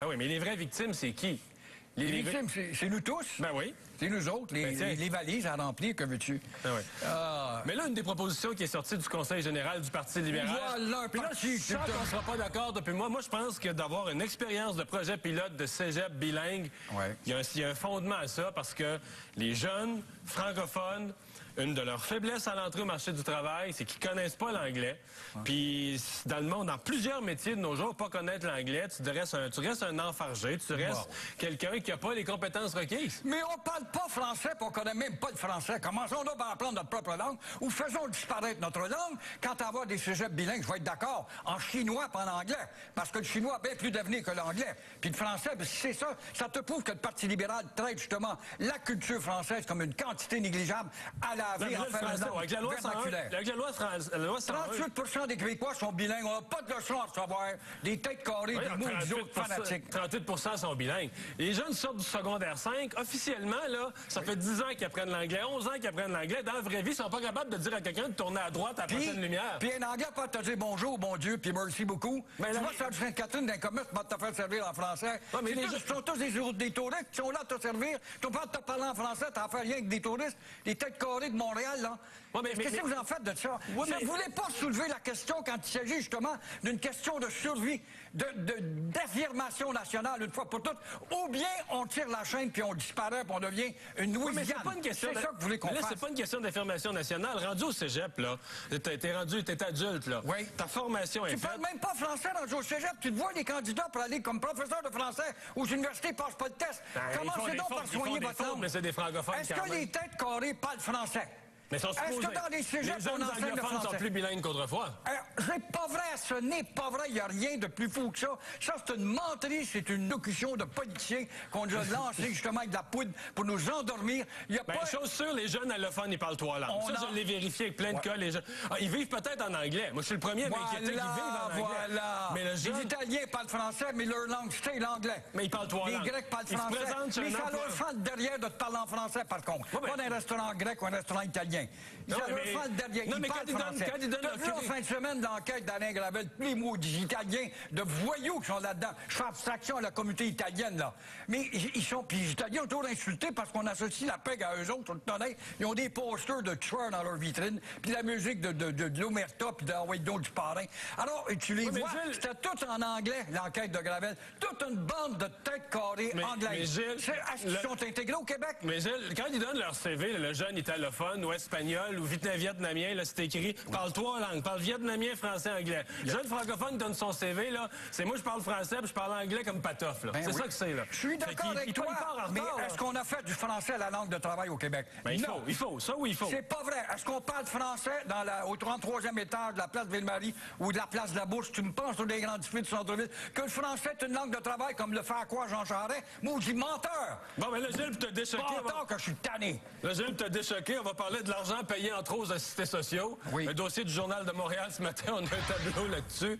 Ah oui, mais les vraies victimes, c'est qui? Les victimes, c'est nous tous. Ben oui. C'est nous autres, les valises à remplir, que veux-tu? Ah oui. Mais là, une des propositions qui est sortie du Conseil général du Parti libéral... Voilà un parti... Là, qu'on ne sera pas d'accord depuis moi. Moi, je pense que d'avoir une expérience de projet pilote de cégep bilingue, il y a un fondement à ça, parce que les jeunes francophones, une de leurs faiblesses à l'entrée au marché du travail, c'est qu'ils connaissent pas l'anglais. Puis, dans le monde, dans plusieurs métiers de nos jours, pas connaître l'anglais, tu restes un enfargé, tu restes quelqu'un qui n'a pas les compétences requises. Mais on parle pas français, puis on connaît même pas le français. Commençons donc par apprendre notre propre langue, ou faisons disparaître notre langue. Quant à avoir des cégeps bilingues, je vais être d'accord, en chinois pas en anglais, parce que le chinois a bien plus d'avenir que l'anglais. Puis le français, ben, si c'est ça, ça te prouve que le Parti libéral traite justement la culture française comme une quantité négligeable à laver en faire un avec la loi 38% des Québécois sont bilingues. On n'a pas de leçons à recevoir. Des têtes carrées, des mots idiots fanatiques. 38% sont bilingues. Les jeunes sortent du secondaire 5. Officiellement, là, ça fait 10 ans qu'ils apprennent l'anglais, 11 ans qu'ils apprennent l'anglais. Dans la vraie vie, ils sont pas capables de dire à quelqu'un de tourner à droite à la prochaine lumière. Puis un anglais peut te dire bonjour, bon Dieu, puis merci beaucoup. Mais tu vas sur Sainte-Catherine d'un commerce, va te faire servir en français. Mais les gens sont tous des touristes qui sont là à te servir. Tu peux te parler en français, t'en fais rien avec des touristes. Les têtes carrées de Montréal, là. Qu'est-ce que vous en faites de ça? Vous ne voulez pas soulever la question quand il s'agit justement d'une question de survie, d'affirmation nationale une fois pour toutes, ou bien on tire la chaîne puis on disparaît puis on devient une Louisiane. C'est ça que vous voulez qu'on fasse. C'est pas une question d'affirmation nationale. Rendu au cégep, là, t'es adulte, là. Oui. Ta formation est faite. Tu parles même pas français rendu au cégep. Tu te vois les candidats pour aller comme professeur de français aux universités passent pas le test. Commencez donc par soigner votre langue. Mais c'est des francophones. Est-ce que les têtes carrées parlent français? Mais est-ce que dans les cégeps, on enseigne le français? Sont plus bilingues qu'autrefois. C'est pas vrai, ce n'est pas vrai. Il n'y a rien de plus fou que ça. Ça, c'est une menterie, c'est une locution de politiciens qu'on nous a lancé justement avec de la poudre pour nous endormir. Il y a pas... Chose sûre, les jeunes allophones, ils parlent trois langues. Ça, je l'ai vérifié avec plein de cas. Les jeunes... ils vivent peut-être en anglais. Moi, je suis le premier à m'inquiéter qu'ils vivent en anglais. Mais les Italiens parlent français, mais leur langue, c'est l'anglais. Mais ils parlent trois langues. Les Grecs parlent français. Mais ça leur fait derrière de te parler en français, par contre. Pas d'un restaurant grec ou un restaurant italien. Ça leur fait derrière. Non, mais quand ils donnent t'as vu en fin de semaine l'enquête d'Alain Gravel, tous les maudits Italiens de voyous qui sont là-dedans. Je fais abstraction à la communauté italienne, là. Mais ils sont, puis les Italiens ont toujours insulté parce qu'on associe la pègue à eux autres, ils ont des posters de tueurs dans leur vitrine, puis la musique de l'Omerta, puis de du parrain. Alors, tu les vois, c'était tout en anglais, l'enquête de Gravel. Toute une bande de têtes carrées anglaises. Est-ce qu'ils sont intégrés au Québec? Mais Gilles, quand ils donnent leur CV, le jeune italophone ou espagnol, ou vietnamien, là, c'est écrit, parle trois langues, parle vietnamien, français, anglais. Le jeune francophone donne son CV, là, c'est moi je parle français, puis je parle anglais comme patoff, là. C'est ça que c'est, là. Je suis d'accord avec toi, mais est-ce qu'on a fait du français la langue de travail au Québec? Non. Il faut. C'est pas vrai. Est-ce qu'on parle français au 33e étage de la place Ville-Marie ou de la place de la Bourse? Tu me penses sur des grands édifices du centre-ville que le français est une langue de travail comme le fait à quoi Jean Charest? Maudit menteur! Bon, mais là, Gilles, t'as déchoqué. Menteur que je suis tanné. Là, Gilles, t'as déchoqué. On va parler de l'argent payé entre autres aux assistés sociaux. Oui. Un dossier du Journal de Montréal ce matin, on a un tableau là-dessus.